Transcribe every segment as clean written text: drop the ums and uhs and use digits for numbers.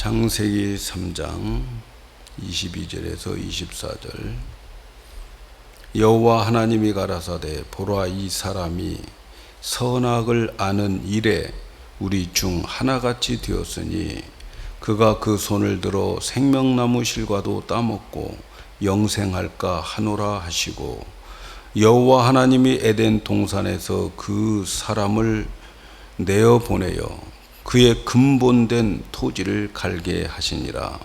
창세기 3장 22절에서 24절. 여호와 하나님이 가라사대 보라, 이 사람이 선악을 아는 일에 우리 중 하나같이 되었으니 그가 그 손을 들어 생명나무 실과도 따먹고 영생할까 하노라 하시고, 여호와 하나님이 에덴 동산에서 그 사람을 내어 보내어 그의 근본된 토지를 갈게 하시니라.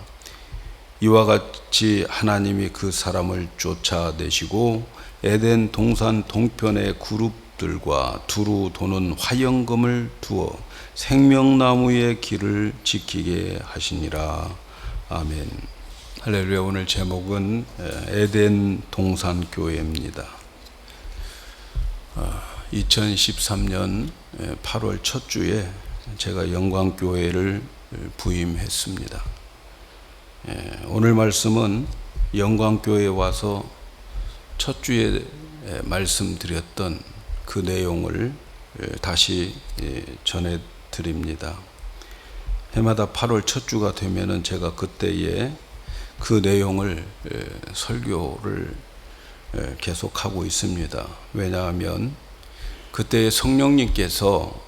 이와 같이 하나님이 그 사람을 쫓아내시고 에덴 동산 동편의 그룹들과 두루 도는 화영금을 두어 생명나무의 길을 지키게 하시니라. 아멘. 할렐루야. 오늘 제목은 에덴 동산 교회입니다. 2013년 8월 첫 주에 제가 영광교회를 부임했습니다. 오늘 말씀은 영광교회에 와서 첫 주에 말씀드렸던 그 내용을 다시 전해드립니다. 해마다 8월 첫 주가 되면은 제가 그때에 그 내용을 설교를 계속하고 있습니다. 왜냐하면 그때 성령님께서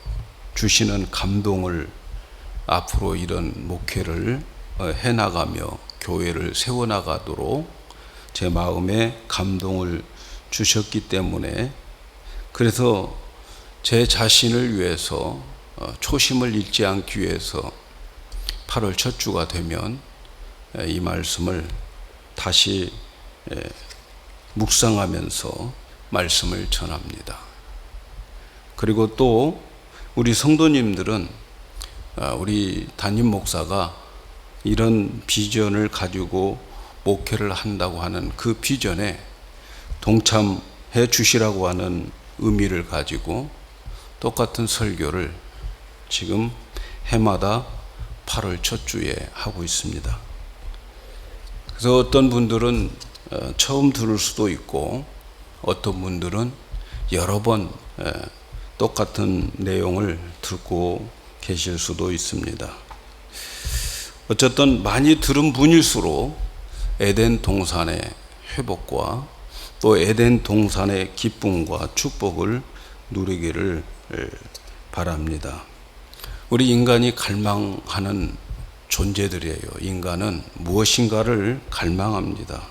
주시는 감동을 앞으로 이런 목회를 해나가며 교회를 세워나가도록 제 마음에 감동을 주셨기 때문에, 그래서 제 자신을 위해서 초심을 잃지 않기 위해서 8월 첫 주가 되면 이 말씀을 다시 묵상하면서 말씀을 전합니다. 그리고 또 우리 성도님들은 우리 담임 목사가 이런 비전을 가지고 목회를 한다고 하는 그 비전에 동참해 주시라고 하는 의미를 가지고 똑같은 설교를 지금 해마다 8월 첫 주에 하고 있습니다. 그래서 어떤 분들은 처음 들을 수도 있고 어떤 분들은 여러 번 똑같은 내용을 듣고 계실 수도 있습니다. 어쨌든 많이 들은 분일수록 에덴 동산의 회복과 또 에덴 동산의 기쁨과 축복을 누리기를 바랍니다. 우리 인간이 갈망하는 존재들이에요. 인간은 무엇인가를 갈망합니다.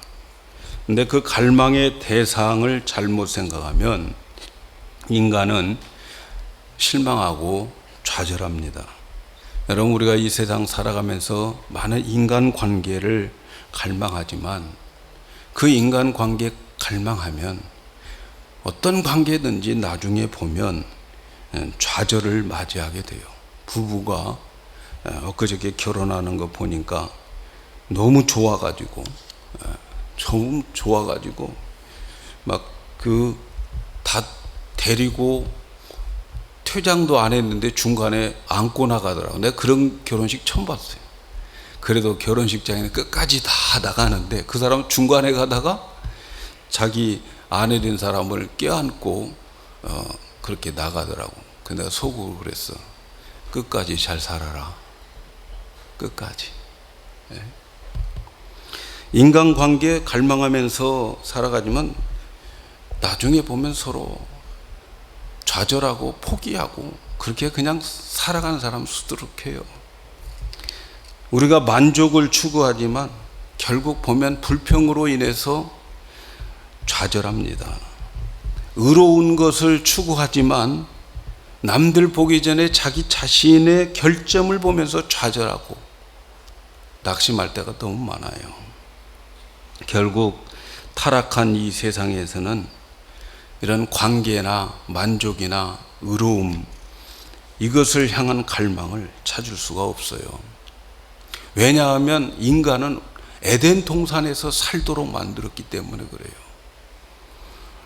근데 그 갈망의 대상을 잘못 생각하면 인간은 실망하고 좌절합니다. 여러분, 우리가 이 세상 살아가면서 많은 인간 관계를 갈망하지만 그 인간 관계 갈망하면 어떤 관계든지 나중에 보면 좌절을 맞이하게 돼요. 부부가 엊그저께 결혼하는 거 보니까 너무 좋아가지고 막 다 데리고 퇴장도 안 했는데 중간에 안고 나가더라고요. 내가 그런 결혼식 처음 봤어요. 그래도 결혼식장에는 끝까지 다 나가는데 그 사람은 중간에 가다가 자기 아내 된 사람을 껴안고 그렇게 나가더라고. 근데 내가 속으로 그랬어. 끝까지 잘 살아라. 끝까지. 인간관계 갈망하면서 살아가지만 나중에 보면 서로 좌절하고 포기하고 그렇게 그냥 살아가는 사람 수두룩해요. 우리가 만족을 추구하지만 결국 보면 불평으로 인해서 좌절합니다. 의로운 것을 추구하지만 남들 보기 전에 자기 자신의 결점을 보면서 좌절하고 낙심할 때가 너무 많아요. 결국 타락한 이 세상에서는 이런 관계나 만족이나 의로움, 이것을 향한 갈망을 찾을 수가 없어요. 왜냐하면 인간은 에덴 동산에서 살도록 만들었기 때문에 그래요.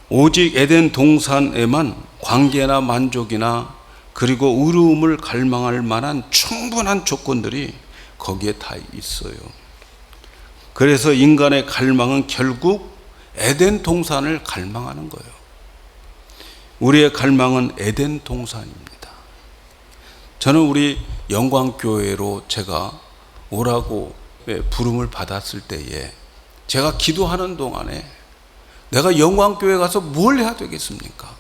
오직 에덴 동산에만 관계나 만족이나 그리고 의로움을 갈망할 만한 충분한 조건들이 거기에 다 있어요. 그래서 인간의 갈망은 결국 에덴 동산을 갈망하는 거예요. 우리의 갈망은 에덴 동산입니다. 저는 우리 영광교회로 제가 오라고 부름을 받았을 때에 제가 기도하는 동안에 내가 영광교회 가서 뭘 해야 되겠습니까?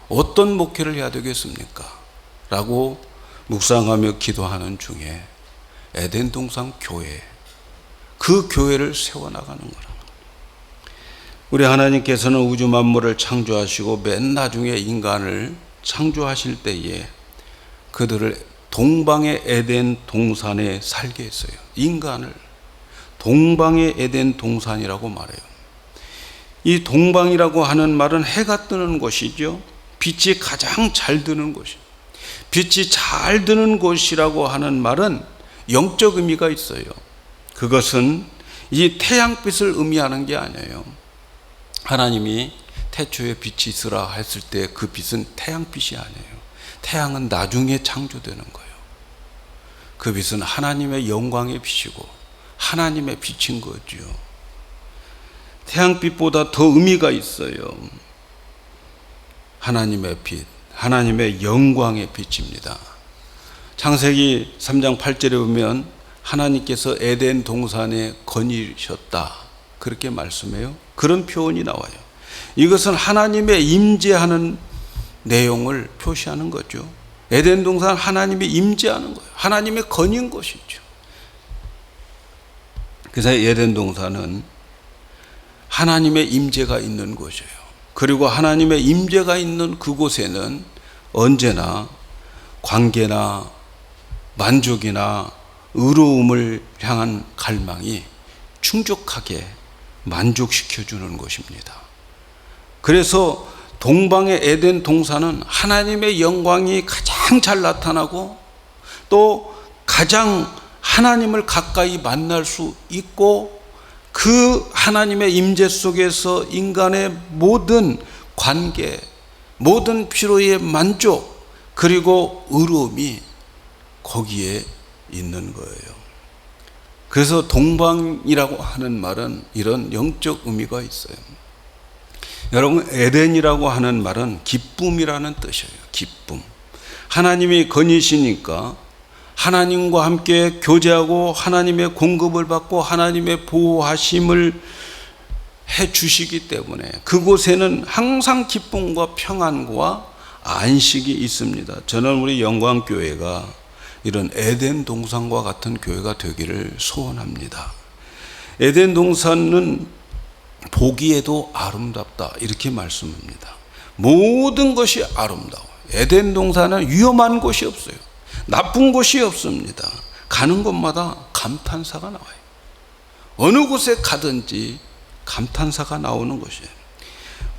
어떤 목회를 해야 되겠습니까? 라고 묵상하며 기도하는 중에 에덴 동산 교회, 그 교회를 세워나가는 거라. 우리 하나님께서는 우주 만물을 창조하시고 맨 나중에 인간을 창조하실 때에 그들을 동방의 에덴 동산에 살게 했어요. 인간을 동방의 에덴 동산이라고 말해요. 이 동방이라고 하는 말은 해가 뜨는 곳이죠. 빛이 가장 잘 드는 곳이. 빛이 잘 드는 곳이라고 하는 말은 영적 의미가 있어요. 그것은 이 태양빛을 의미하는 게 아니에요. 하나님이 태초에 빛이 있으라 했을 때 그 빛은 태양빛이 아니에요. 태양은 나중에 창조되는 거예요. 그 빛은 하나님의 영광의 빛이고 하나님의 빛인 거죠. 태양빛보다 더 의미가 있어요. 하나님의 빛, 하나님의 영광의 빛입니다. 창세기 3장 8절에 보면 하나님께서 에덴 동산에 거니셨다, 그렇게 말씀해요. 그런 표현이 나와요. 이것은 하나님의 임재하는 내용을 표시하는 거죠. 에덴 동산 하나님이 임재하는 거예요. 하나님의 거닌 곳이죠. 그래서 에덴 동산은 하나님의 임재가 있는 곳이에요. 그리고 하나님의 임재가 있는 그곳에는 언제나 관계나 만족이나 의로움을 향한 갈망이 충족하게 만족시켜주는 것입니다. 그래서 동방의 에덴 동산은 하나님의 영광이 가장 잘 나타나고 또 가장 하나님을 가까이 만날 수 있고 그 하나님의 임재 속에서 인간의 모든 관계, 모든 필요의 만족, 그리고 의로움이 거기에 있는 거예요. 그래서 동방이라고 하는 말은 이런 영적 의미가 있어요. 여러분, 에덴이라고 하는 말은 기쁨이라는 뜻이에요. 기쁨. 하나님이 거니시니까 하나님과 함께 교제하고 하나님의 공급을 받고 하나님의 보호하심을 해 주시기 때문에 그곳에는 항상 기쁨과 평안과 안식이 있습니다. 저는 우리 영광교회가 이런 에덴 동산과 같은 교회가 되기를 소원합니다. 에덴 동산은 보기에도 아름답다, 이렇게 말씀합니다. 모든 것이 아름다워요. 에덴 동산은 위험한 곳이 없어요. 나쁜 곳이 없습니다. 가는 곳마다 감탄사가 나와요. 어느 곳에 가든지 감탄사가 나오는 것이에요.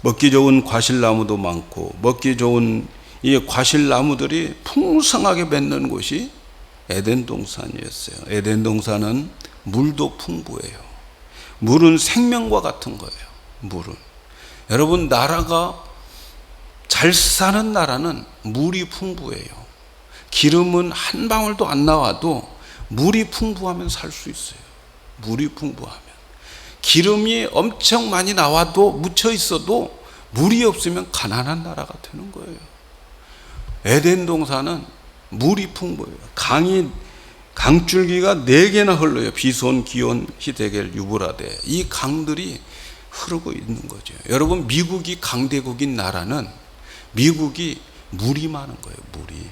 먹기 좋은 과실나무도 많고 먹기 좋은 이 과실나무들이 풍성하게 맺는 곳이 에덴 동산이었어요. 에덴 동산은 물도 풍부해요. 물은 생명과 같은 거예요. 물은. 여러분, 나라가 잘 사는 나라는 물이 풍부해요. 기름은 한 방울도 안 나와도 물이 풍부하면 살 수 있어요. 물이 풍부하면. 기름이 엄청 많이 나와도 묻혀 있어도 물이 없으면 가난한 나라가 되는 거예요. 에덴 동산은 물이 풍부해요. 강줄기가 4개나 흘러요. 비손, 기온, 히데겔, 유브라데. 이 강들이 흐르고 있는 거죠. 여러분, 미국이 강대국인 나라는 미국이 물이 많은 거예요. 물이.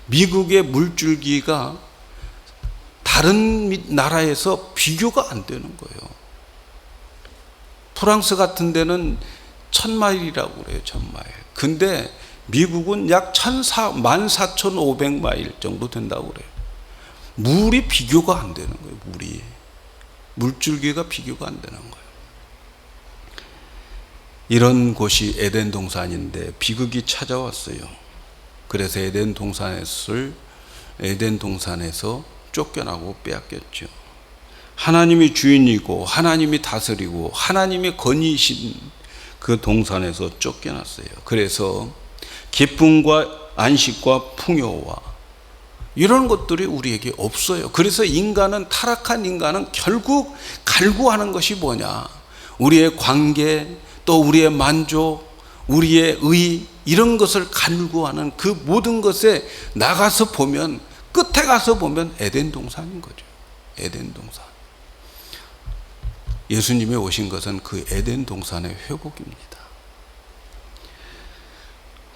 미국의 물줄기가 다른 나라에서 비교가 안 되는 거예요. 프랑스 같은 데는 1000마일이라고 그래요. 1000마일. 근데 미국은 약 14,500마일 정도 된다고 그래요. 물이 비교가 안 되는 거예요. 물줄기가 비교가 안 되는 거예요. 이런 곳이 에덴 동산인데 비극이 찾아왔어요. 그래서 에덴 동산에서 쫓겨나고 빼앗겼죠. 하나님이 주인이고 하나님이 다스리고 하나님이 거니신 그 동산에서 쫓겨났어요. 그래서 기쁨과 안식과 풍요와 이런 것들이 우리에게 없어요. 그래서 타락한 인간은 결국 갈구하는 것이 뭐냐? 우리의 관계, 또 우리의 만족, 우리의 의, 이런 것을 갈구하는 그 모든 것에 나가서 보면 끝에 가서 보면 에덴 동산인 거죠. 에덴 동산. 예수님이 오신 것은 그 에덴 동산의 회복입니다.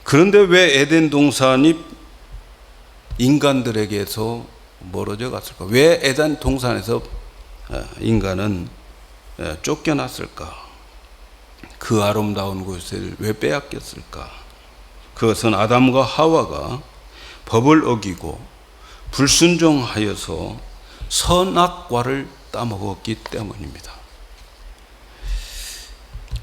그런데 왜 에덴 동산이 인간들에게서 멀어져 갔을까? 왜 에덴 동산에서 인간은 쫓겨났을까? 그 아름다운 곳을 왜 빼앗겼을까? 그것은 아담과 하와가 법을 어기고 불순종하여서 선악과를 따먹었기 때문입니다.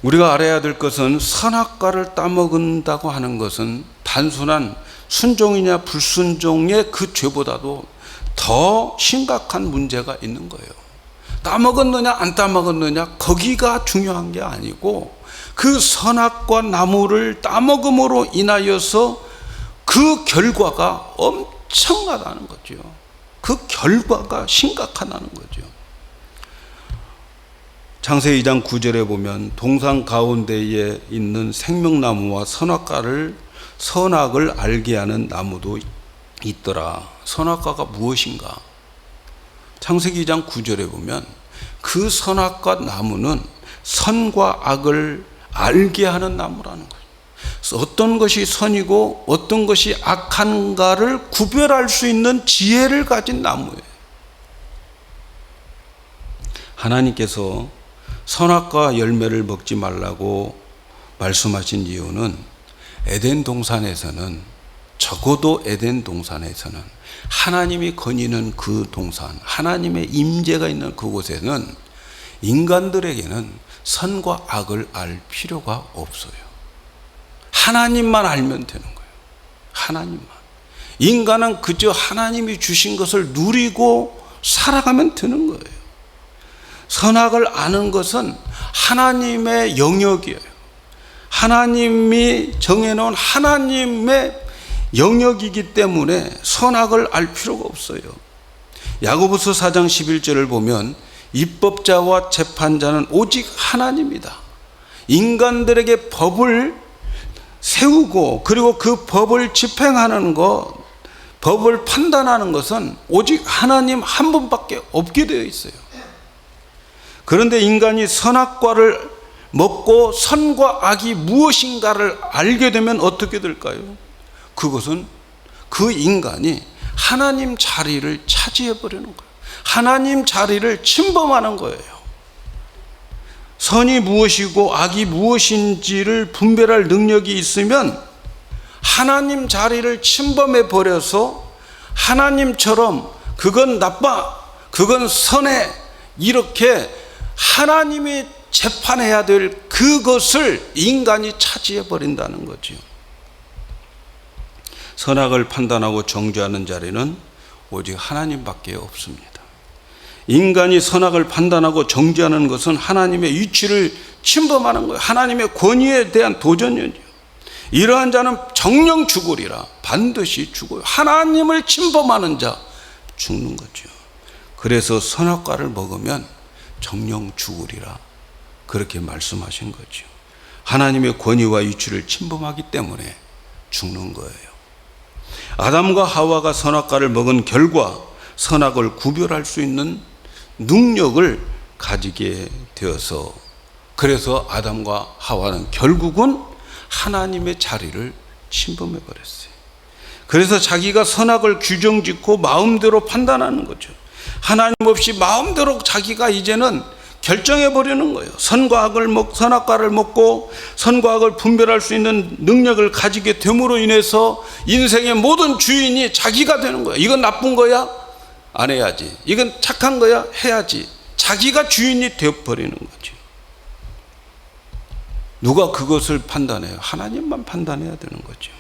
우리가 알아야 될 것은 선악과를 따먹은다고 하는 것은 단순한 순종이냐 불순종의 그 죄보다도 더 심각한 문제가 있는 거예요. 따먹었느냐 안 따먹었느냐 거기가 중요한 게 아니고 그 선악과 나무를 따먹음으로 인하여서 그 결과가 엄청나다는 거죠. 그 결과가 심각하다는 거죠. 창세기 2장 9절에 보면 동산 가운데에 있는 생명나무와 선악을 알게 하는 나무도 있더라. 선악과가 무엇인가? 창세기 2장 9절에 보면 그 선악과 나무는 선과 악을 알게 하는 나무라는 거예요. 어떤 것이 선이고 어떤 것이 악한가를 구별할 수 있는 지혜를 가진 나무예요. 하나님께서 선악과 열매를 먹지 말라고 말씀하신 이유는 에덴 동산에서는, 적어도 에덴 동산에서는 하나님이 거니는 그 동산, 하나님의 임재가 있는 그곳에는 인간들에게는 선과 악을 알 필요가 없어요. 하나님만 알면 되는 거예요. 하나님만. 인간은 그저 하나님이 주신 것을 누리고 살아가면 되는 거예요. 선악을 아는 것은 하나님의 영역이에요. 하나님이 정해놓은 하나님의 영역이기 때문에 선악을 알 필요가 없어요. 야고보서 4장 11절을 보면 입법자와 재판자는 오직 하나님이다. 인간들에게 법을 세우고 그리고 그 법을 집행하는 것, 법을 판단하는 것은 오직 하나님 한 분밖에 없게 되어 있어요. 그런데 인간이 선악과를 먹고 선과 악이 무엇인가를 알게 되면 어떻게 될까요? 그것은 그 인간이 하나님 자리를 차지해 버리는 거예요. 하나님 자리를 침범하는 거예요. 선이 무엇이고 악이 무엇인지를 분별할 능력이 있으면 하나님 자리를 침범해 버려서 하나님처럼 그건 나빠, 그건 선해, 이렇게 하나님이 재판해야 될 그것을 인간이 차지해 버린다는 거죠. 선악을 판단하고 정죄하는 자리는 오직 하나님밖에 없습니다. 인간이 선악을 판단하고 정죄하는 것은 하나님의 위치를 침범하는 거예요. 하나님의 권위에 대한 도전이에요. 이러한 자는 정령 죽으리라. 반드시 죽어요. 하나님을 침범하는 자 죽는 거죠. 그래서 선악과를 먹으면 정령 죽으리라, 그렇게 말씀하신 거죠. 하나님의 권위와 위치를 침범하기 때문에 죽는 거예요. 아담과 하와가 선악과를 먹은 결과 선악을 구별할 수 있는 능력을 가지게 되어서, 그래서 아담과 하와는 결국은 하나님의 자리를 침범해 버렸어요. 그래서 자기가 선악을 규정짓고 마음대로 판단하는 거죠. 하나님 없이 마음대로 자기가 이제는 결정해 버리는 거예요. 선악과를 먹고 선과 악을 분별할 수 있는 능력을 가지게 됨으로 인해서 인생의 모든 주인이 자기가 되는 거예요. 이건 나쁜 거야? 안 해야지. 이건 착한 거야? 해야지. 자기가 주인이 되어버리는 거죠. 누가 그것을 판단해요? 하나님만 판단해야 되는 거죠.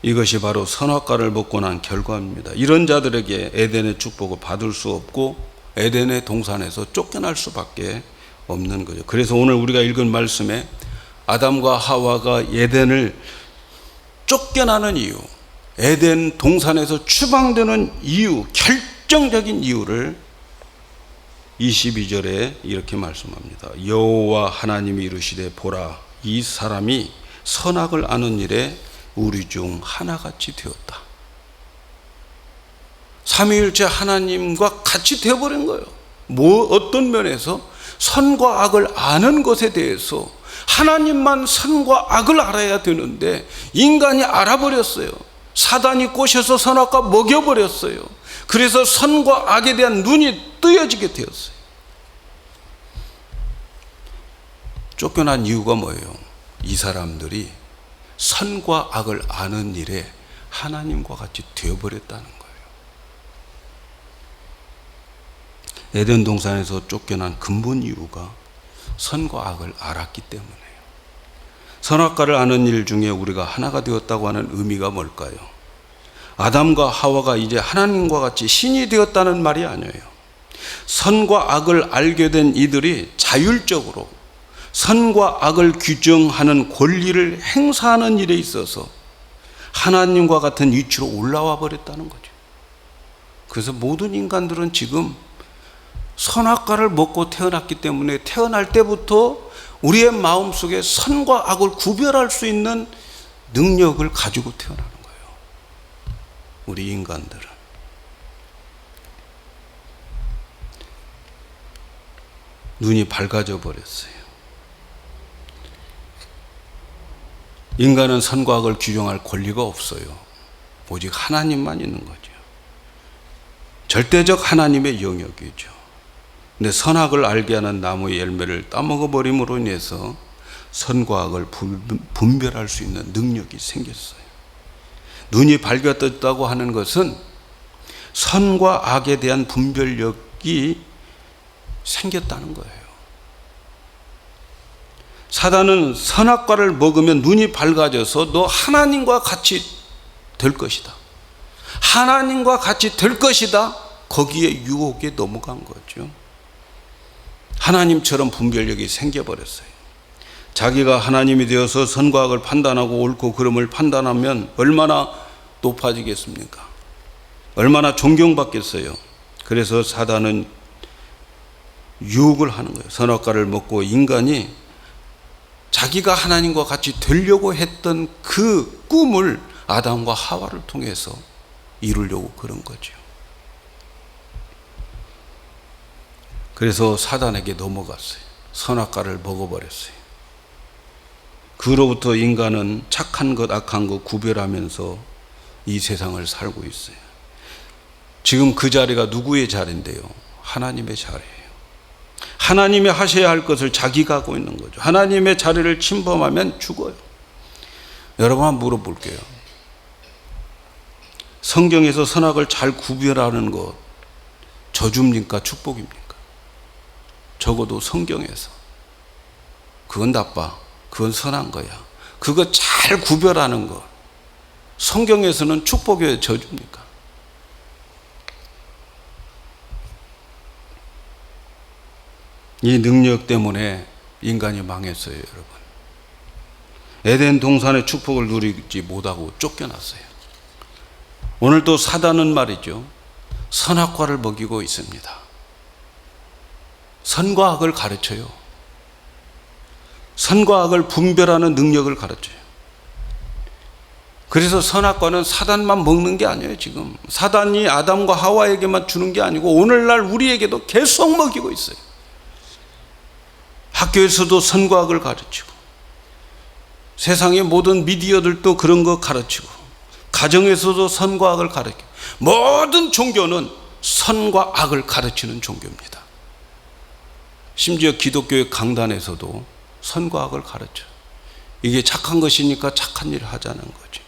이것이 바로 선악과를 먹고 난 결과입니다. 이런 자들에게 에덴의 축복을 받을 수 없고 에덴의 동산에서 쫓겨날 수밖에 없는 거죠. 그래서 오늘 우리가 읽은 말씀에 아담과 하와가 에덴을 쫓겨나는 이유, 에덴 동산에서 추방되는 이유, 결정적인 이유를 22절에 이렇게 말씀합니다. 여호와 하나님이 이르시되 보라, 이 사람이 선악을 아는 일에 우리 중 하나같이 되었다. 삼위일체 하나님과 같이 되어버린 거예요. 어떤 면에서 선과 악을 아는 것에 대해서 하나님만 선과 악을 알아야 되는데 인간이 알아버렸어요. 사단이 꼬셔서 선악과 먹여버렸어요. 그래서 선과 악에 대한 눈이 뜨여지게 되었어요. 쫓겨난 이유가 뭐예요? 이 사람들이 선과 악을 아는 일에 하나님과 같이 되어버렸다는 거예요. 에덴 동산에서 쫓겨난 근본 이유가 선과 악을 알았기 때문이에요. 선악과를 아는 일 중에 우리가 하나가 되었다고 하는 의미가 뭘까요? 아담과 하와가 이제 하나님과 같이 신이 되었다는 말이 아니에요. 선과 악을 알게 된 이들이 자율적으로 선과 악을 규정하는 권리를 행사하는 일에 있어서 하나님과 같은 위치로 올라와 버렸다는 거죠. 그래서 모든 인간들은 지금 선악과를 먹고 태어났기 때문에 태어날 때부터 우리의 마음속에 선과 악을 구별할 수 있는 능력을 가지고 태어나는 거예요. 우리 인간들은. 눈이 밝아져 버렸어요. 인간은 선과 악을 규정할 권리가 없어요. 오직 하나님만 있는 거죠. 절대적 하나님의 영역이죠. 근데 선악을 알게 하는 나무의 열매를 따먹어 버림으로 인해서 선과 악을 분별할 수 있는 능력이 생겼어요. 눈이 밝아졌다고 하는 것은 선과 악에 대한 분별력이 생겼다는 거예요. 사단은 선악과를 먹으면 눈이 밝아져서 너 하나님과 같이 될 것이다. 하나님과 같이 될 것이다. 거기에 유혹에 넘어간 거죠. 하나님처럼 분별력이 생겨버렸어요. 자기가 하나님이 되어서 선과 악을 판단하고 옳고 그름을 판단하면 얼마나 높아지겠습니까? 얼마나 존경받겠어요. 그래서 사단은 유혹을 하는 거예요. 선악과를 먹고 인간이 자기가 하나님과 같이 되려고 했던 그 꿈을 아담과 하와를 통해서 이루려고 그런 거죠. 그래서 사단에게 넘어갔어요. 선악과를 먹어버렸어요. 그로부터 인간은 착한 것, 악한 것 구별하면서 이 세상을 살고 있어요. 지금 그 자리가 누구의 자리인데요? 하나님의 자리예요. 하나님이 하셔야 할 것을 자기가 하고 있는 거죠. 하나님의 자리를 침범하면 죽어요. 여러분 한번 물어볼게요. 성경에서 선악을 잘 구별하는 것 저주입니까? 축복입니까? 적어도 성경에서. 그건 나빠. 그건 선한 거야. 그거 잘 구별하는 것. 성경에서는 축복이에요? 저주입니까? 이 능력 때문에 인간이 망했어요, 여러분. 에덴 동산의 축복을 누리지 못하고 쫓겨났어요. 오늘 또 사단은 말이죠. 선악과를 먹이고 있습니다. 선과 악을 가르쳐요. 선과 악을 분별하는 능력을 가르쳐요. 그래서 선악과는 사단만 먹는 게 아니에요, 지금. 사단이 아담과 하와에게만 주는 게 아니고 오늘날 우리에게도 계속 먹이고 있어요. 학교에서도 선과 악을 가르치고 세상의 모든 미디어들도 그런 거 가르치고 가정에서도 선과 악을 가르치고 모든 종교는 선과 악을 가르치는 종교입니다. 심지어 기독교의 강단에서도 선과 악을 가르쳐요. 이게 착한 것이니까 착한 일을 하자는 거지.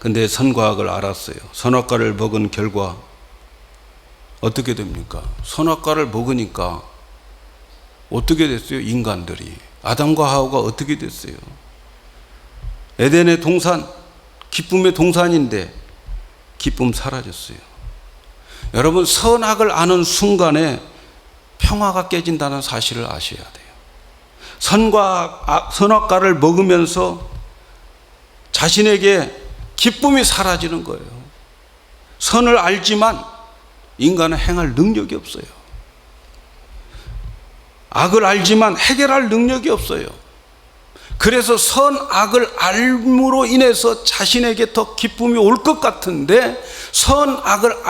근데 선과 악을 알았어요. 선악과를 먹은 결과 어떻게 됩니까? 선악과를 먹으니까 어떻게 됐어요? 인간들이. 아담과 하와가 어떻게 됐어요? 에덴의 동산, 기쁨의 동산인데 기쁨 사라졌어요. 여러분, 선악을 아는 순간에 평화가 깨진다는 사실을 아셔야 돼요. 선악과를 먹으면서 자신에게 기쁨이 사라지는 거예요. 선을 알지만 인간은 행할 능력이 없어요. 악을 알지만 해결할 능력이 없어요. 그래서 선악을 알므로 인해서 자신에게 더 기쁨이 올 것 같은데 선악을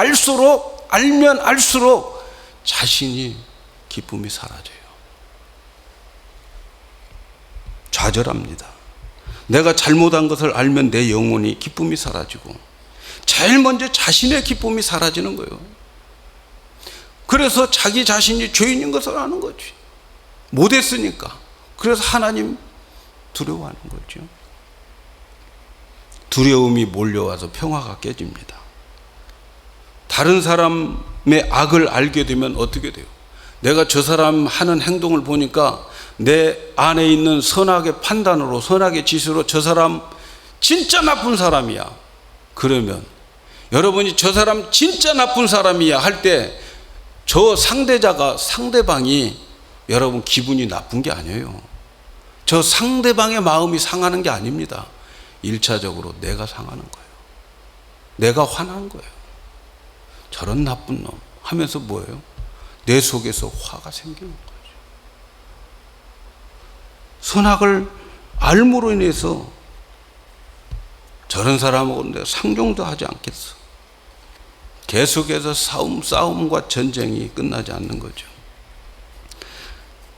알면 알수록 자신이 기쁨이 사라져요. 좌절합니다. 내가 잘못한 것을 알면 내 영혼이 기쁨이 사라지고 제일 먼저 자신의 기쁨이 사라지는 거예요. 그래서 자기 자신이 죄인인 것을 아는 거지. 못했으니까. 그래서 하나님 두려워하는 거죠. 두려움이 몰려와서 평화가 깨집니다. 다른 사람의 악을 알게 되면 어떻게 돼요? 내가 저 사람 하는 행동을 보니까 내 안에 있는 선악의 판단으로, 선악의 지시로 저 사람 진짜 나쁜 사람이야. 그러면 여러분이 저 사람 진짜 나쁜 사람이야 할 때 저 상대방이 여러분 기분이 나쁜 게 아니에요. 저 상대방의 마음이 상하는 게 아닙니다. 1차적으로 내가 상하는 거예요. 내가 화난 거예요. 저런 나쁜 놈 하면서 뭐예요? 내 속에서 화가 생기는 거죠. 선악을 알므로 인해서 저런 사람하고 내가 상종도 하지 않겠어. 계속해서 싸움과 전쟁이 끝나지 않는 거죠.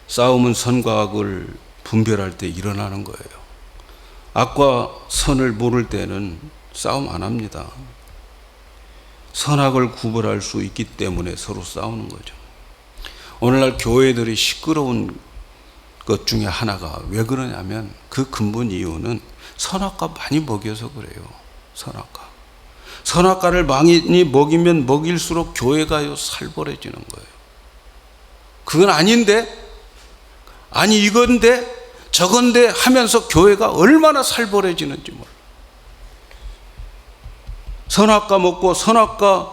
싸움은 선과 악을 분별할 때 일어나는 거예요. 악과 선을 모를 때는 싸움 안 합니다. 선악을 구별할 수 있기 때문에 서로 싸우는 거죠. 오늘날 교회들이 시끄러운 것 중에 하나가 왜 그러냐면 그 근본 이유는 선악과 많이 먹여서 그래요. 선악과를 많이 먹이면 먹일수록 교회가 살벌해지는 거예요. 그건 아닌데, 아니 이건데 저건데 하면서 교회가 얼마나 살벌해지는지 몰라요. 선악과 먹고 선악과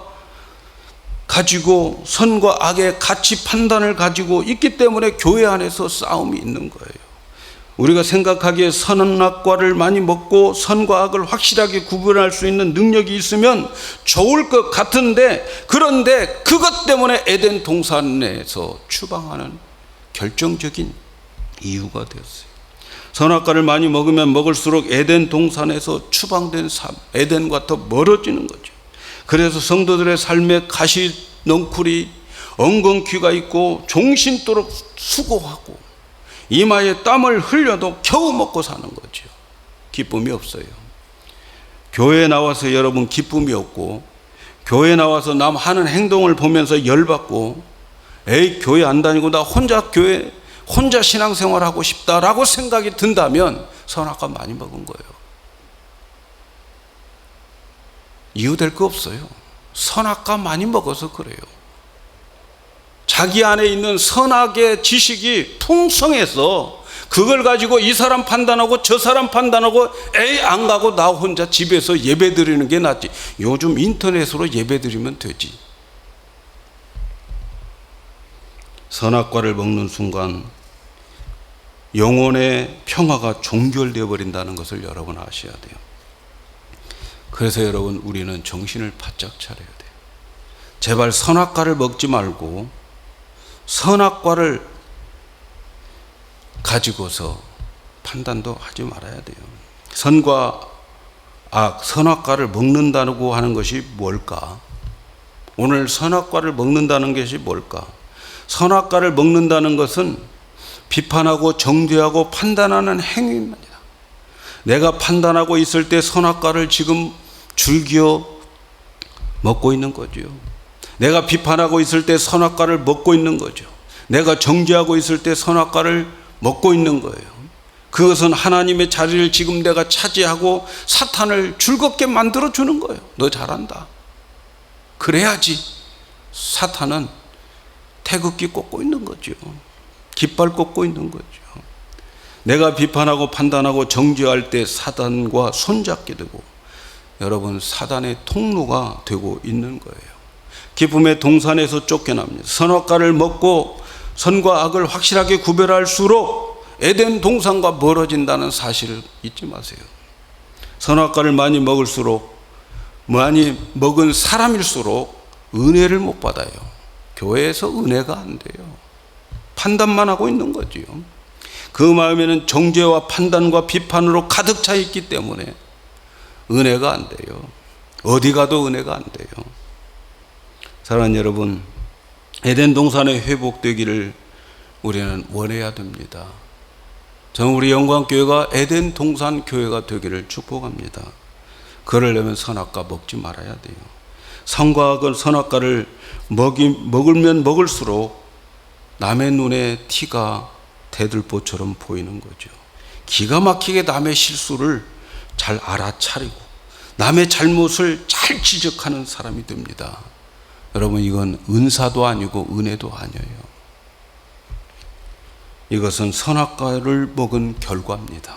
가지고 선과 악의 가치 판단을 가지고 있기 때문에 교회 안에서 싸움이 있는 거예요. 우리가 생각하기에 선악과를 많이 먹고 선과 악을 확실하게 구분할 수 있는 능력이 있으면 좋을 것 같은데, 그런데 그것 때문에 에덴 동산에서 추방하는 결정적인 이유가 되었어요. 선악과를 많이 먹으면 먹을수록 에덴 동산에서 추방된 삶, 에덴과 더 멀어지는 거죠. 그래서 성도들의 삶에 가시 넝쿨이 엉겅퀴가 있고 종신토록 수고하고 이마에 땀을 흘려도 겨우 먹고 사는 거죠. 기쁨이 없어요. 교회에 나와서 여러분 기쁨이 없고, 교회에 나와서 남 하는 행동을 보면서 열받고, 에이 교회 안 다니고 나 혼자 신앙생활하고 싶다라고 생각이 든다면 선악과 많이 먹은 거예요. 이유 될 거 없어요. 선악과 많이 먹어서 그래요. 자기 안에 있는 선악의 지식이 풍성해서 그걸 가지고 이 사람 판단하고 저 사람 판단하고 에이 안 가고 나 혼자 집에서 예배 드리는 게 낫지. 요즘 인터넷으로 예배 드리면 되지. 선악과를 먹는 순간 영혼의 평화가 종결되어 버린다는 것을 여러분 아셔야 돼요. 그래서 여러분 우리는 정신을 바짝 차려야 돼요. 제발 선악과를 먹지 말고 선악과를 가지고서 판단도 하지 말아야 돼요. 선과 악, 선악과를 먹는다고 하는 것이 뭘까? 오늘 선악과를 먹는다는 것이 뭘까? 선악과를 먹는다는 것은 비판하고 정죄하고 판단하는 행위입니다. 내가 판단하고 있을 때 선악과를 지금 즐겨 먹고 있는 거죠. 내가 비판하고 있을 때 선악과를 먹고 있는 거죠. 내가 정죄하고 있을 때 선악과를 먹고 있는 거예요. 그것은 하나님의 자리를 지금 내가 차지하고 사탄을 즐겁게 만들어 주는 거예요. 너 잘한다. 그래야지 사탄은 태극기 꽂고 있는 거죠. 깃발 꽂고 있는 거죠. 내가 비판하고 판단하고 정죄할 때 사단과 손잡게 되고 여러분 사단의 통로가 되고 있는 거예요. 기쁨의 동산에서 쫓겨납니다. 선악과를 먹고 선과 악을 확실하게 구별할수록 에덴 동산과 멀어진다는 사실을 잊지 마세요. 선악과를 많이 먹을수록, 많이 먹은 사람일수록 은혜를 못 받아요. 교회에서 은혜가 안 돼요. 판단만 하고 있는 거지요. 그 마음에는 정죄와 판단과 비판으로 가득 차 있기 때문에 은혜가 안 돼요. 어디 가도 은혜가 안 돼요. 사랑하는 여러분, 에덴 동산의 회복되기를 우리는 원해야 됩니다. 저는 우리 영광교회가 에덴 동산 교회가 되기를 축복합니다. 그러려면 선악과 먹지 말아야 돼요. 선과 악은 선악과를 먹으면 먹을수록 남의 눈에 티가 대들보처럼 보이는 거죠. 기가 막히게 남의 실수를 잘 알아차리고 남의 잘못을 잘 지적하는 사람이 됩니다. 여러분, 이건 은사도 아니고 은혜도 아니에요. 이것은 선악과를 먹은 결과입니다.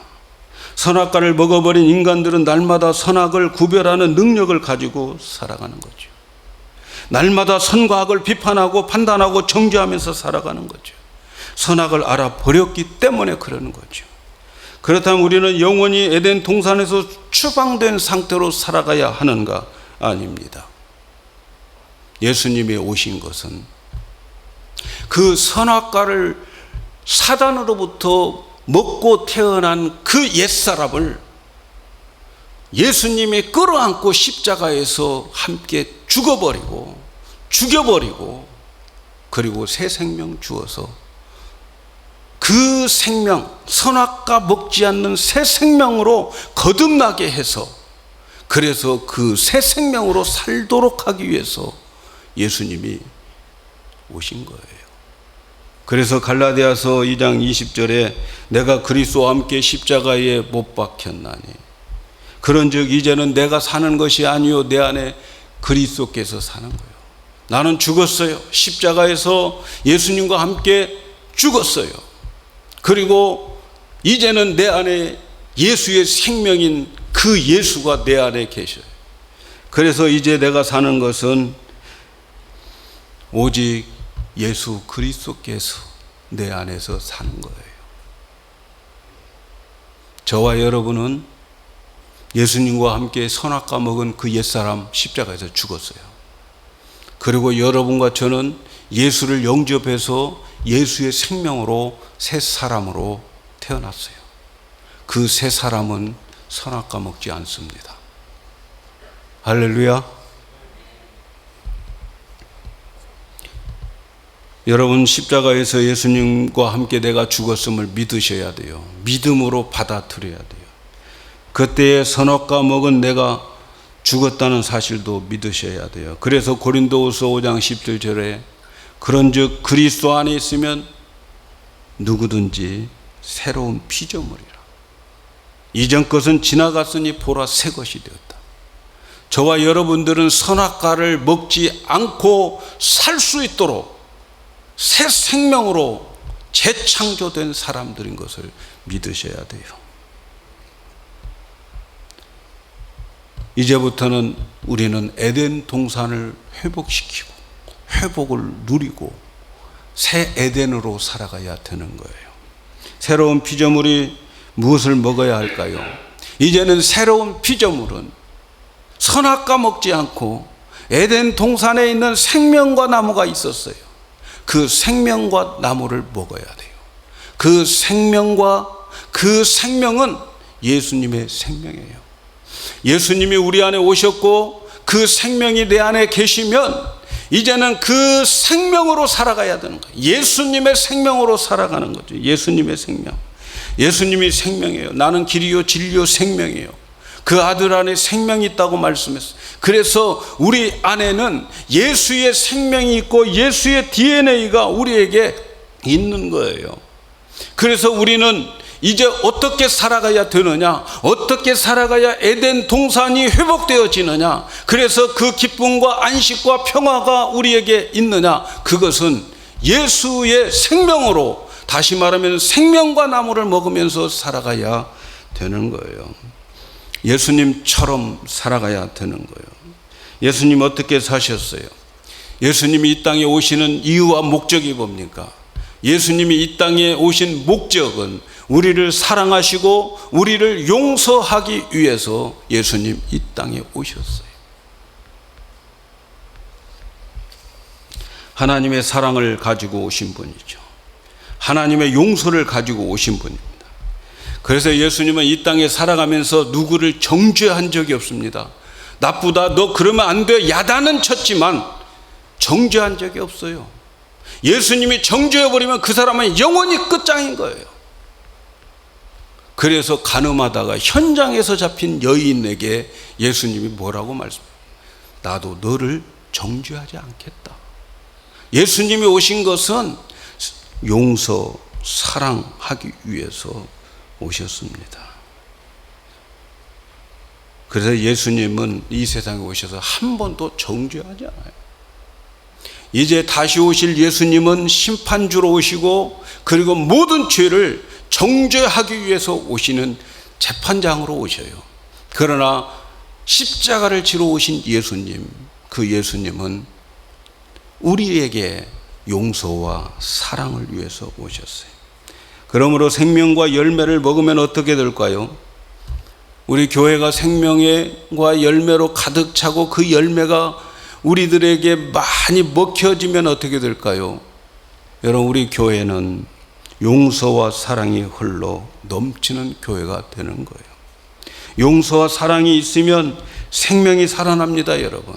선악과를 먹어버린 인간들은 날마다 선악을 구별하는 능력을 가지고 살아가는 거죠. 날마다 선과 악을 비판하고 판단하고 정죄하면서 살아가는 거죠. 선악을 알아버렸기 때문에 그러는 거죠. 그렇다면 우리는 영원히 에덴 동산에서 추방된 상태로 살아가야 하는가? 아닙니다. 예수님이 오신 것은 그 선악과를 사단으로부터 먹고 태어난 그 옛사람을 예수님이 끌어안고 십자가에서 함께 죽여버리고 그리고 새 생명 주어서 그 생명, 선악과 먹지 않는 새 생명으로 거듭나게 해서, 그래서 그 새 생명으로 살도록 하기 위해서 예수님이 오신 거예요. 그래서 갈라디아서 2장 20절에 내가 그리스도와 함께 십자가에 못 박혔나니 그런즉 이제는 내가 사는 것이 아니요 내 안에 그리스도께서 사는 거예요. 나는 죽었어요. 십자가에서 예수님과 함께 죽었어요. 그리고 이제는 내 안에 예수의 생명인 그 예수가 내 안에 계셔요. 그래서 이제 내가 사는 것은 오직 예수 그리스도께서 내 안에서 사는 거예요. 저와 여러분은 예수님과 함께 선악과 먹은 그 옛사람 십자가에서 죽었어요. 그리고 여러분과 저는 예수를 영접해서 예수의 생명으로 새 사람으로 태어났어요. 그 새 사람은 선악과 먹지 않습니다. 할렐루야. 여러분, 십자가에서 예수님과 함께 내가 죽었음을 믿으셔야 돼요. 믿음으로 받아들여야 돼요. 그때의 선악과 먹은 내가 죽었다는 사실도 믿으셔야 돼요. 그래서 고린도후서 5장 17절에 그런즉 그리스도 안에 있으면 누구든지 새로운 피조물이라. 이전 것은 지나갔으니 보라 새 것이 되었다. 저와 여러분들은 선악과를 먹지 않고 살 수 있도록 새 생명으로 재창조된 사람들인 것을 믿으셔야 돼요. 이제부터는 우리는 에덴 동산을 회복시키고 회복을 누리고 새 에덴으로 살아가야 되는 거예요. 새로운 피조물이 무엇을 먹어야 할까요? 이제는 새로운 피조물은 선악과 먹지 않고 에덴 동산에 있는 생명과 나무가 있었어요. 그 생명과 나무를 먹어야 돼요. 그 생명은 예수님의 생명이에요. 예수님이 우리 안에 오셨고 그 생명이 내 안에 계시면 이제는 그 생명으로 살아가야 되는 거예요. 예수님의 생명으로 살아가는 거죠. 예수님의 생명. 예수님이 생명이에요. 나는 길이요 진리요 생명이에요. 그 아들 안에 생명이 있다고 말씀했어요. 그래서 우리 안에는 예수의 생명이 있고 예수의 DNA가 우리에게 있는 거예요. 그래서 우리는 이제 어떻게 살아가야 되느냐, 어떻게 살아가야 에덴 동산이 회복되어지느냐, 그래서 그 기쁨과 안식과 평화가 우리에게 있느냐, 그것은 예수의 생명으로, 다시 말하면 생명과 나무를 먹으면서 살아가야 되는 거예요. 예수님처럼 살아가야 되는 거예요. 예수님 어떻게 사셨어요? 예수님이 이 땅에 오시는 이유와 목적이 뭡니까? 예수님이 이 땅에 오신 목적은 우리를 사랑하시고 우리를 용서하기 위해서 예수님 이 땅에 오셨어요. 하나님의 사랑을 가지고 오신 분이죠. 하나님의 용서를 가지고 오신 분입니다. 그래서 예수님은 이 땅에 살아가면서 누구를 정죄한 적이 없습니다. 나쁘다, 너 그러면 안 돼, 야단은 쳤지만 정죄한 적이 없어요. 예수님이 정죄해버리면 그 사람은 영원히 끝장인 거예요. 그래서 간음하다가 현장에서 잡힌 여인에게 예수님이 뭐라고 말씀해요? 나도 너를 정죄하지 않겠다. 예수님이 오신 것은 용서, 사랑하기 위해서 오셨습니다. 그래서 예수님은 이 세상에 오셔서 한 번도 정죄하지 않아요. 이제 다시 오실 예수님은 심판주로 오시고 그리고 모든 죄를 정죄하기 위해서 오시는 재판장으로 오셔요. 그러나 십자가를 지러 오신 예수님, 그 예수님은 우리에게 용서와 사랑을 위해서 오셨어요. 그러므로 생명과 열매를 먹으면 어떻게 될까요? 우리 교회가 생명과 열매로 가득 차고 그 열매가 우리들에게 많이 먹혀지면 어떻게 될까요? 여러분, 우리 교회는 용서와 사랑이 흘러 넘치는 교회가 되는 거예요. 용서와 사랑이 있으면 생명이 살아납니다, 여러분.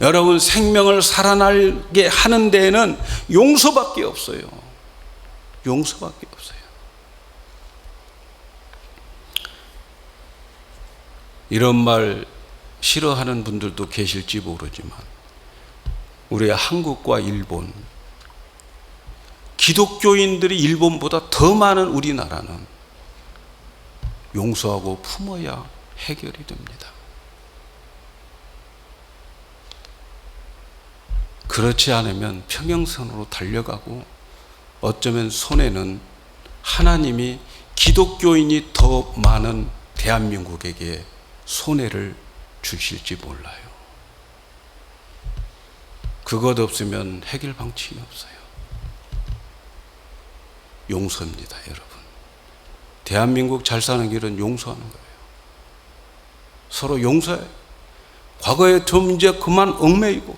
여러분, 생명을 살아나게 하는 데에는 용서밖에 없어요. 용서밖에 없어요. 이런 말 싫어하는 분들도 계실지 모르지만 우리 한국과 일본, 기독교인들이 일본보다 더 많은 우리나라는 용서하고 품어야 해결이 됩니다. 그렇지 않으면 평행선으로 달려가고 어쩌면 손해는 하나님이 기독교인이 더 많은 대한민국에게 손해를 주실지 몰라요. 그것 없으면 해결 방침이 없어요. 용서입니다, 여러분. 대한민국 잘 사는 길은 용서하는 거예요. 서로 용서해. 과거에 좀 이제 그만 얽매이고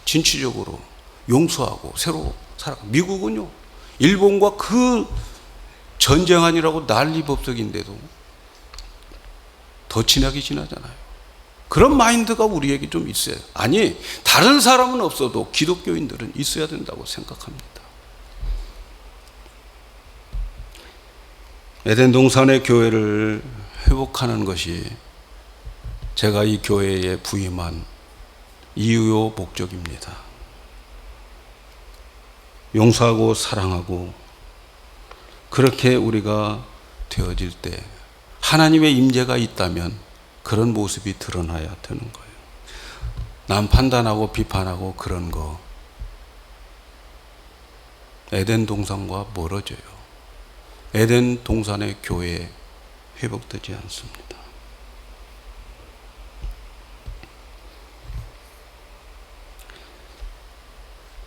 진취적으로 용서하고 새로 살아가. 미국은요, 일본과 그 전쟁 아니라고 난리법석인데도 더 진하게 지나잖아요. 그런 마인드가 우리에게 좀 있어요. 아니, 다른 사람은 없어도 기독교인들은 있어야 된다고 생각합니다. 에덴 동산의 교회를 회복하는 것이 제가 이 교회에 부임한 이유요 목적입니다. 용서하고 사랑하고 그렇게 우리가 되어질 때 하나님의 임재가 있다면 그런 모습이 드러나야 되는 거예요. 남 판단하고 비판하고 그런 거 에덴 동산과 멀어져요. 에덴 동산의 교회 회복되지 않습니다.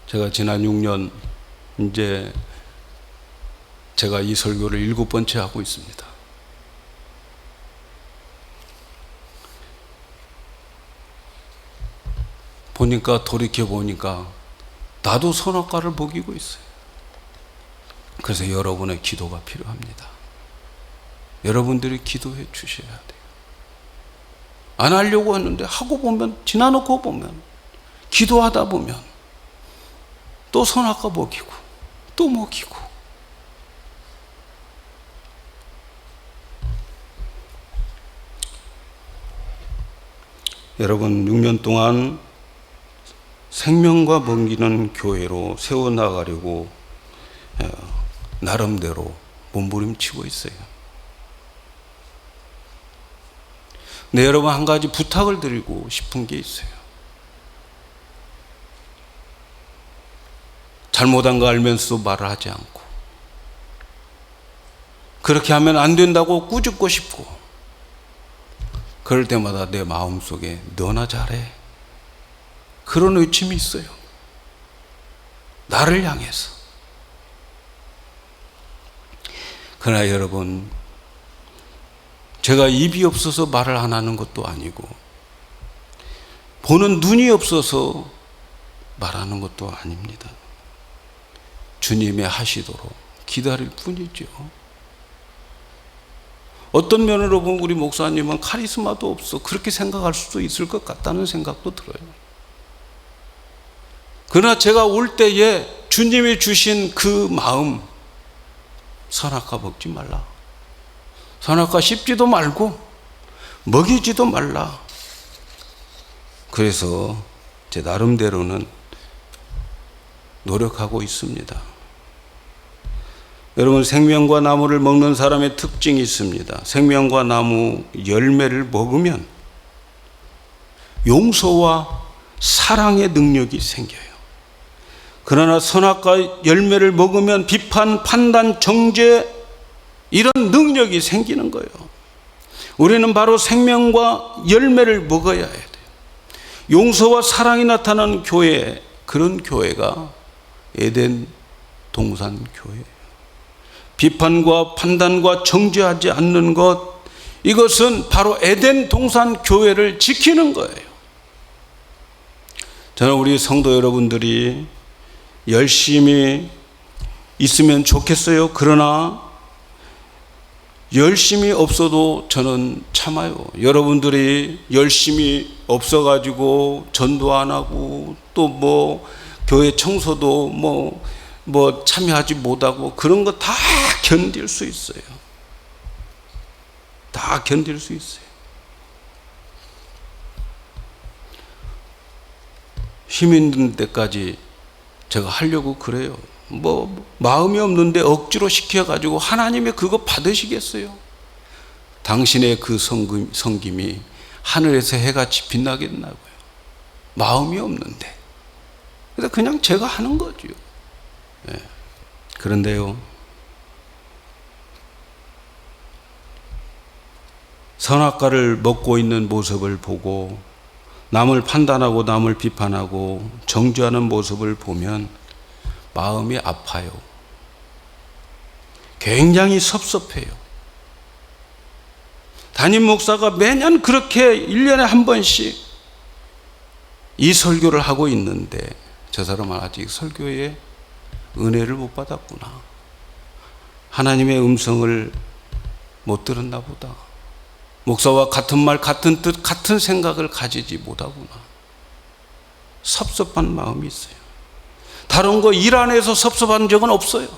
제가 지난 6년 이제 제가 이 설교를 7번째 하고 있습니다. 보니까 돌이켜 보니까 나도 선악과를 먹이고 있어요. 그래서 여러분의 기도가 필요합니다. 여러분들이 기도해 주셔야 돼요. 안 하려고 했는데 하고 보면, 지나놓고 보면, 기도하다 보면 또 선악과 먹이고 또 먹이고. 여러분, 6년 동안 생명과 먹이는 교회로 세워나가려고 나름대로 몸부림치고 있어요. 근데 여러분, 한 가지 부탁을 드리고 싶은 게 있어요. 잘못한 거 알면서도 말을 하지 않고, 그렇게 하면 안 된다고 꾸짖고 싶고, 그럴 때마다 내 마음속에 너나 잘해, 그런 외침이 있어요. 나를 향해서. 그러나 여러분, 제가 입이 없어서 말을 안 하는 것도 아니고 보는 눈이 없어서 말하는 것도 아닙니다. 주님의 하시도록 기다릴 뿐이죠. 어떤 면으로 보면 우리 목사님은 카리스마도 없어 그렇게 생각할 수도 있을 것 같다는 생각도 들어요. 그러나 제가 올 때에 주님이 주신 그 마음, 선악과 먹지 말라. 선악과 씹지도 말고 먹이지도 말라. 그래서 제 나름대로는 노력하고 있습니다. 여러분, 생명과 나무를 먹는 사람의 특징이 있습니다. 생명과 나무 열매를 먹으면 용서와 사랑의 능력이 생겨요. 그러나 선악과 열매를 먹으면 비판, 판단, 정죄 이런 능력이 생기는 거예요. 우리는 바로 생명과 열매를 먹어야 해요. 용서와 사랑이 나타나는 교회, 그런 교회가 에덴 동산 교회예요. 비판과 판단과 정죄하지 않는 것, 이것은 바로 에덴 동산 교회를 지키는 거예요. 저는 우리 성도 여러분들이 열심히 있으면 좋겠어요. 그러나 열심히 없어도 저는 참아요. 여러분들이 열심히 없어가지고 전도 안 하고 또 교회 청소도 참여하지 못하고 그런 거 다 견딜 수 있어요. 다 견딜 수 있어요. 힘 있는 데까지 제가 하려고 그래요. 마음이 없는데 억지로 시켜가지고 하나님의 그거 받으시겠어요? 당신의 그 섬김이 하늘에서 해같이 빛나겠나고요? 마음이 없는데. 그래서 그냥 제가 하는 거죠. 네. 그런데요, 선악과를 먹고 있는 모습을 보고 남을 판단하고 남을 비판하고 정죄하는 모습을 보면 마음이 아파요. 굉장히 섭섭해요. 담임 목사가 매년 그렇게 1년에 한 번씩 이 설교를 하고 있는데 저 사람은 아직 설교에 은혜를 못 받았구나. 하나님의 음성을 못 들었나 보다. 목사와 같은 말, 같은 뜻, 같은 생각을 가지지 못하구나. 섭섭한 마음이 있어요. 다른 거 일 안에서 섭섭한 적은 없어요.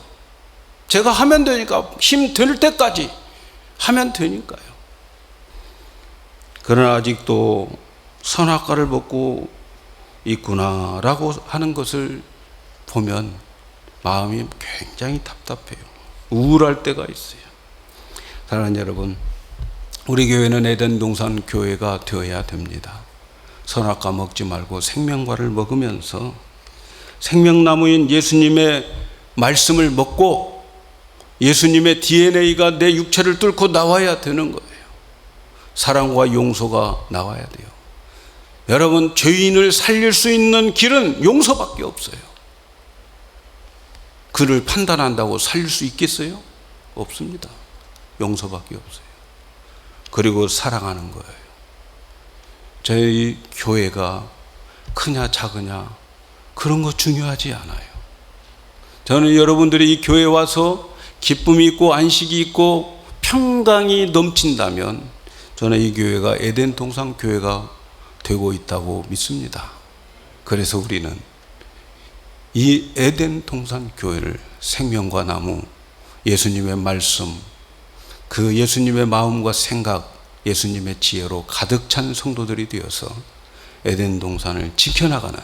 제가 하면 되니까, 힘 들 때까지 하면 되니까요. 그러나 아직도 선악과를 먹고 있구나라고 하는 것을 보면 마음이 굉장히 답답해요. 우울할 때가 있어요. 사랑하는 여러분, 우리 교회는 에덴 동산 교회가 되어야 됩니다. 선악과 먹지 말고 생명과를 먹으면서 생명나무인 예수님의 말씀을 먹고 예수님의 DNA가 내 육체를 뚫고 나와야 되는 거예요. 사랑과 용서가 나와야 돼요. 여러분, 죄인을 살릴 수 있는 길은 용서밖에 없어요. 그를 판단한다고 살릴 수 있겠어요? 없습니다. 용서밖에 없어요. 그리고 사랑하는 거예요. 저희 교회가 크냐 작으냐 그런 거 중요하지 않아요. 저는 여러분들이 이 교회에 와서 기쁨이 있고 안식이 있고 평강이 넘친다면 저는 이 교회가 에덴 동산 교회가 되고 있다고 믿습니다. 그래서 우리는 이 에덴 동산 교회를 생명과 나무, 예수님의 말씀, 그 예수님의 마음과 생각, 예수님의 지혜로 가득 찬 성도들이 되어서 에덴 동산을 지켜나가는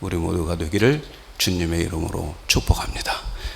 우리 모두가 되기를 주님의 이름으로 축복합니다.